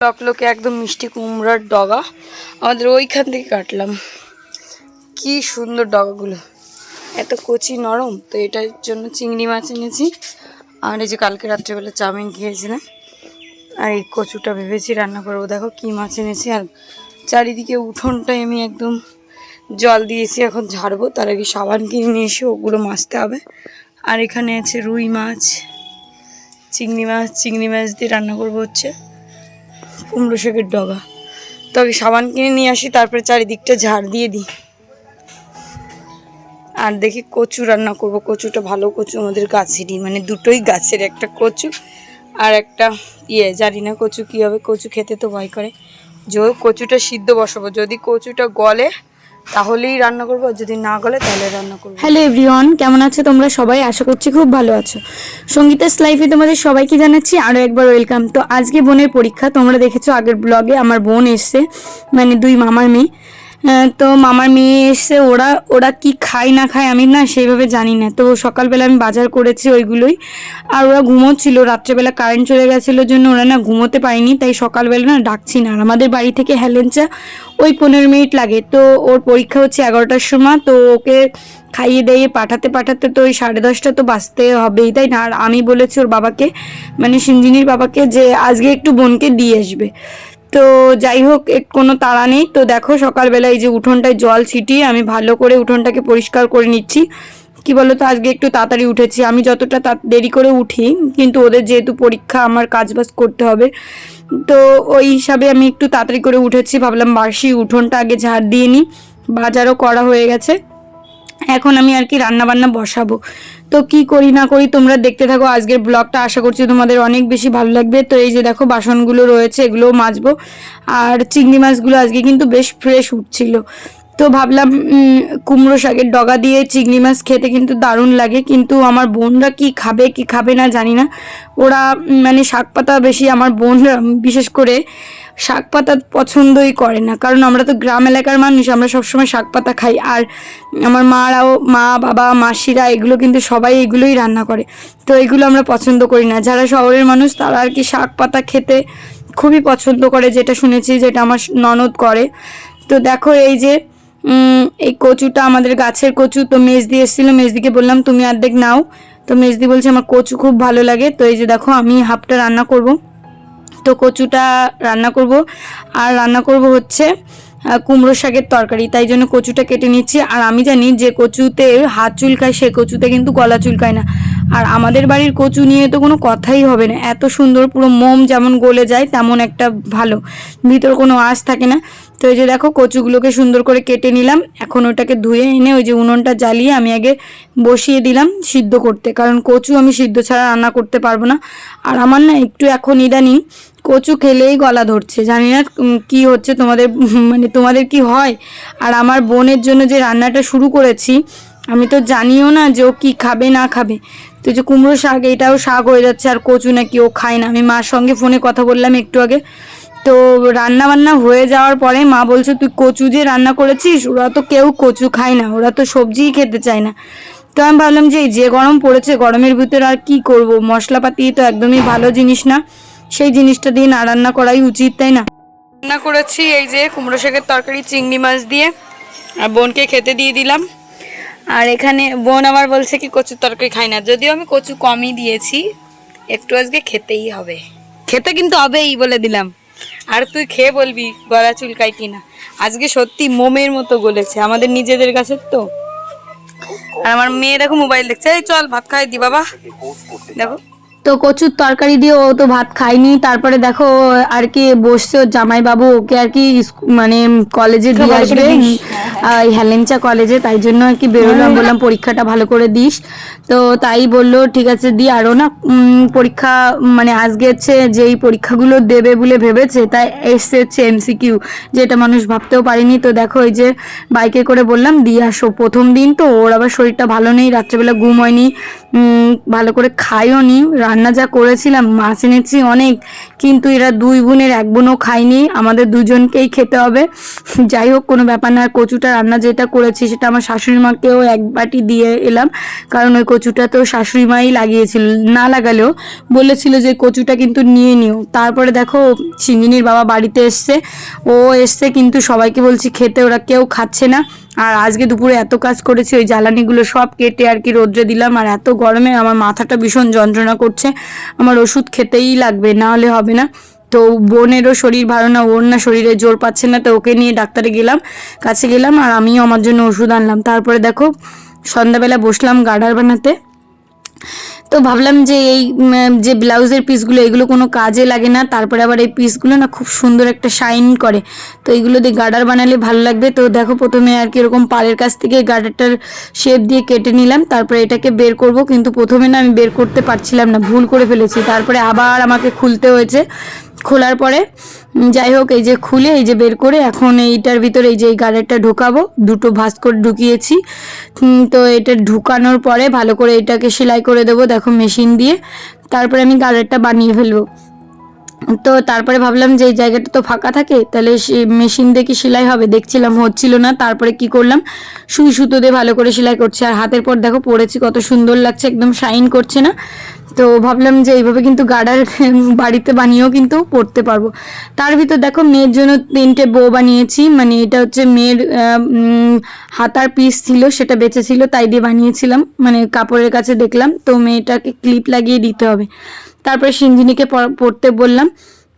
লকলকে একদম মিষ্টি কুমড়ার ডগা আমাদের ওইখান থেকে কাটলাম। কি সুন্দর ডগাগুলো, এত কচি নরম। তো এটার জন্য চিংড়ি মাছ এনেছি। আর এই যে কালকে রাত্রেবেলা চাউমিন খেয়েছিলাম। আর এই কচুটা ভেবেছি রান্না করবো। দেখো কি মাছ এনেছি। আর চারিদিকে উঠোনটায় আমি একদম জল দিয়েছি, এখন ঝাড়বো। তার আগে সাবান কিনে নিয়ে এসে ওগুলো মাজতে হবে। আর এখানে আছে রুই মাছ, চিংড়ি মাছ দিয়ে রান্না করবো হচ্ছে কুমড়ো শাকের ডগা। তবে সাবান কিনে নিয়ে আসি, তারপরে চারিদিকটা ঝাড় দিয়ে দিই। আর দেখি কচু রান্না করব। কচুটা ভালো কচু আমাদের গাছেরই, মানে দুটোই গাছের, একটা কচু আর একটা জানি না কচু কী হবে। কচু খেতে তো ভয় করে। কচুটা সিদ্ধ বসাবো, যদি কচুটা গলে তাহলেই রান্না করবো, আর যদি না গলে তাহলে রান্না করবো। হ্যালো এভরিওয়ান, কেমন আছো তোমরা সবাই? আশা করছি খুব ভালো আছো। সঙ্গীতাস লাইফে তোমাদের সবাইকে জানাচ্ছি আরও একবার ওয়েলকাম। তো আজকে বোনের পরীক্ষা, তোমরা দেখেছো আগের ব্লগে আমার বোন এসছে, মানে দুই মামার মেয়ে। তো মামার মেয়ে এসছে, ওরা কি খায় না খায় আমি না সেইভাবে জানি না। তো সকালবেলা আমি বাজার করেছি ওইগুলোই। আর ওরা ঘুমোচ্ছিল, রাত্রেবেলা কারেন্ট চলে গেছিলো জন্য ওরা না ঘুমোতে পারেনি, তাই সকালবেলা না ডাকছি না। আর আমাদের বাড়ি থেকে হেলেঞ্চা ওই 15 মিনিট লাগে। তো ওর পরীক্ষা হচ্ছে 11টার সময়। তো ওকে খাইয়ে দিয়ে পাঠাতে তো ওই 10:30 তো বাজতে হবেই, তাই না? আর আমি বলেছি ওর বাবাকে, মানে সিঞ্জিনির বাবাকে, যে আজকে একটু বোনকে দিয়ে আসবে। তো যাই হোক, কোনো তাড়া নেই। তো দেখো সকালবেলা এই যে উঠোনটায় জল ছিটিয়ে আমি ভালো করে উঠোনটাকে পরিষ্কার করে নিচ্ছি। কি বলো তো, আজকে একটু তাড়াতাড়ি উঠেছি। আমি যতটা দেরি করে উঠি, কিন্তু ওদের যেহেতু পরীক্ষা আমার কাজবাজ করতে হবে, তো ওই হিসাবে আমি একটু তাড়াতাড়ি করে উঠেছি। ভাবলাম বাসি উঠোনটা আগে ঝাড় দিয়ে নিই। বাজারও করা হয়ে গেছে, এখন আমি আর কি রান্নাবান্না বসাবো। তো কি করি না করি তোমরা দেখতে থাকো আজকের ব্লগটা। আশা করছি তোমাদের অনেক বেশি ভালো লাগবে। তো এই যে দেখো বাসনগুলো রয়েছে, এগুলোও মাজবো। আর চিংড়ি মাছগুলো আজকে কিন্তু বেশ ফ্রেশ উঠছিল। তো ভাবলাম কুমড়ো শাকের ডগা দিয়ে চিংড়ি মাছ খেতে কিন্তু দারুণ লাগে। কিন্তু আমার বোনরা কি খাবে না জানি না। ওরা মানে শাক পাতা বেশি, আমার বোনরা বিশেষ করে শাক পাতা পছন্দই করে না। কারণ আমরা তো গ্রাম এলাকার মানুষ, আমরা সবসময় শাক পাতা খাই। আর আমার মা বাবা মাসিরা এগুলো কিন্তু সবাই এগুলোই রান্না করে। তো এগুলো আমরা পছন্দ করি না। যারা শহরের মানুষ তারা আর কি শাক পাতা খেতে খুবই পছন্দ করে, যেটা শুনেছি, যেটা আমার ননদ করে। তো দেখো এই যে এই কচুটা আমাদের গাছের কচু। তো মেজদি এসেছিলো, মেজদিকে বললাম তুমি অর্ধেক নাও। তো মেজদি বলছে আমার কচু খুব ভালো লাগে। তো এই যে দেখো আমি হাফটা রান্না করব। তো কচুটা রান্না করব। আর রান্না করব হচ্ছে কুমড়ো শাকের তরকারি, তাই জন্য কচুটা কেটে নিচ্ছি। আর আমি জানি যে কচুতে হাত চুলকায়, সে কচুতে কিন্তু গলা চুলকায় না। আর আমাদের বাড়ির কচু নিয়ে তো কোনো কথাই হবে না, এত সুন্দর, পুরো মোম যেমন গলে যায় তেমন একটা ভালো, ভিতর কোনো আঁশ থাকে না। তো এই যে দেখো কচুগুলোকে সুন্দর করে কেটে নিলাম। এখন ওটাকে ধুয়ে এনে ওই যে উনুনটা জ্বালিয়ে আমি আগে বসিয়ে দিলাম সিদ্ধ করতে, কারণ কচু আমি সিদ্ধ ছাড়া রান্না করতে পারবো না। আর আমার না একটু এখন ইদানিং কচু খেলেই গলা ধরছে, জানি না কি হচ্ছে তোমাদের, মানে তোমাদের কি হয়। আর আমার বোনের জন্য যে রান্নাটা শুরু করেছি, আমি তো জানিও না যে ও কী খাবে না খাবে। তো যে কুমড়ো শাক, এটাও শাক হয়ে যাচ্ছে, আর কচু নাকি ও খায় না। আমি মার সঙ্গে ফোনে কথা বললাম একটু আগে। তো রান্না বান্না হয়ে যাওয়ার পরে মা বলছে তুই কচু যে রান্না করেছিস, ওরা তো কেউ কচু খায় না, ওরা তো সবজিই খেতে চায় না। তো আমি ভাবলাম যে গরম পড়েছে, গরমের ভিতরে আর কি করব, মশলাপাতি তো একদমই ভালো জিনিস না, সেই জিনিসটা দিয়ে না রান্না করাই উচিত, তাই না? রান্না করেছি এই যে কুমড়ো শাকের তরকারি চিংড়ি মাছ দিয়ে, আর বোনকে খেতে দিয়ে দিলাম। আর এখানে বোন আমার বলছে কি কচুর তরকারি খাই না, যদিও আমি কচু কমই দিয়েছি, একটু আজকে খেতেই হবে, খেতে কিন্তু হবেই বলে দিলাম। আর তুই খেয়ে বলবি গলা চুলকায় কিনা। আজকে সত্যি মোমের মতো গলেছে, আমাদের নিজেদের গাছের তো। আর আমার মেয়ে দেখো মোবাইল দেখছে, এই চল ভাত খাই দি বাবা, দেখো। তো কচুর তরকারি দিয়ে ও তো ভাত খায়নি। তারপরে দেখো আর কি বসছে ওর জামাইবাবু, ওকে আর কি মানে কলেজে দিয়ে আসবে, হেলেঞ্চা কলেজে, তাই জন্য আর কি বেরোলাম। বললাম পরীক্ষাটা ভালো করে দিস। তো তাই বললো ঠিক আছে দি। আরও না পরীক্ষা, মানে আজকে হচ্ছে যেই পরীক্ষাগুলো দেবে বলে ভেবেছে, তাই এসছে হচ্ছে এমসিকিউ, যেটা মানুষ ভাবতেও পারিনি। তো দেখো এই যে বাইকে করে বললাম দিয়ে আসো, প্রথম দিন তো ওর আবার শরীরটা ভালো নেই, রাত্রেবেলা ঘুম হয়নি, ভালো করে খাইও নি। রান্না যা করেছিলাম, মাছ এনেছি অনেক, কিন্তু এরা দুই বোনের এক বোনও খায়নি, আমাদের দুজনকেই খেতে হবে। যাই হোক কোনো ব্যাপার না। কচুটা রান্না যেটা করেছি সেটা আমার শাশুড়ি মাকেও এক বাটি দিয়ে এলাম, কারণ ওই কচুটা তো শাশুড়ি মাই লাগিয়েছিল, না লাগালেও বলেছিল যে কচুটা কিন্তু নিয়ে নিও। তারপরে দেখো সিঞ্জিনির বাবা বাড়িতে এসছে, ও এসছে কিন্তু সবাইকে বলছি খেতে, ওরা কেউ খাচ্ছে না। আর আজকে দুপুরে এত কাজ করেছি, ওই জ্বালানিগুলো সব কেটে আর কি রোদ্রে দিলাম, আর এত গরমে আমার মাথাটা ভীষণ যন্ত্রণা করছে, আমার ওষুধ খেতেই লাগবে, না হলে হবে না। তো বোনেরও শরীর ভালো না, ওর না শরীরে জোর পাচ্ছে না, তো ওকে নিয়ে ডাক্তারে কাছে গেলাম, আর আমিও আমার জন্য ওষুধ আনলাম। তারপরে দেখো সন্ধ্যাবেলা বসলাম গার্ডার বানাতে। তো ভাবলাম যে এই যে ব্লাউজের পিসগুলো এগুলো কোনো কাজে লাগে না, তারপরে আবার এই পিসগুলো না খুব সুন্দর একটা শাইন করে, তো এইগুলো দিয়ে গার্ডার বানালে ভালো লাগবে। তো দেখো প্রথমে আর কি এরকম পাড়ের কাছ থেকে গার্ডারটার শেপ দিয়ে কেটে নিলাম, তারপরে এটাকে বের করব, কিন্তু প্রথমে না আমি বের করতে পারছিলাম না, ভুল করে ফেলেছি, তারপরে আবার আমাকে খুলতে হয়েছে। খোলার পরে যাই হোক এই যে খুলে এই যে বের করে এখন এইটার ভিতরে এই যে এই গার্ডারটা ঢোকাবো, দুটো ভাঁজ করে ঢুকিয়েছি। তো এটা ঢুকানোর পরে ভালো করে এটাকে সেলাই করে দেবো দেখো মেশিন দিয়ে, তারপরে আমি গার্ডারটা বানিয়ে ফেলবো। তো তারপরে ভাবলাম যে এই জায়গাটা তো ফাঁকা থাকে, তাহলে মেশিন দিয়ে কি সেলাই হবে, দেখছিলাম হচ্ছিল না, তারপরে কি করলাম সুই সুতো দিয়ে ভালো করে সেলাই করছি। আর হাতের পর দেখো পরেছি কত সুন্দর লাগছে, একদম শাইন করছে না। তো ভাবলাম যে এইভাবে কিন্তু গার্ডার বাড়িতে বানিয়েও কিন্তু পরতে পারবো। তার ভিতর দেখো মেয়ের জন্য 3টে বো বানিয়েছি, মানে এটা হচ্ছে মেয়ের হাতার পিস ছিল, সেটা বেঁচে ছিল তাই দিয়ে বানিয়েছিলাম, মানে কাপড়ের কাছে দেখলাম তো মেয়েটাকে ক্লিপ লাগিয়ে দিতে হবে। তারপরে সিঞ্জিনিকে পড়তে বললাম।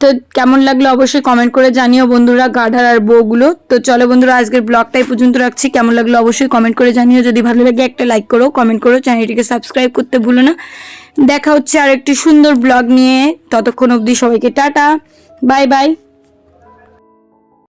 তো কেমন লাগলো অবশ্যই কমেন্ট করে জানিও বন্ধুরা গার্ডার আর বউগুলো। তো চলো বন্ধুরা আজকের ব্লগটাই পর্যন্ত রাখছি, কেমন লাগলো অবশ্যই কমেন্ট করে জানিও, যদি ভালো লাগে একটা লাইক করো, কমেন্ট করো, চ্যানেলটিকে সাবস্ক্রাইব করতে ভুলো না। দেখা হচ্ছে আর একটি সুন্দর ব্লগ নিয়ে, ততক্ষণ অবধি সবাইকে টাটা, বাই বাই।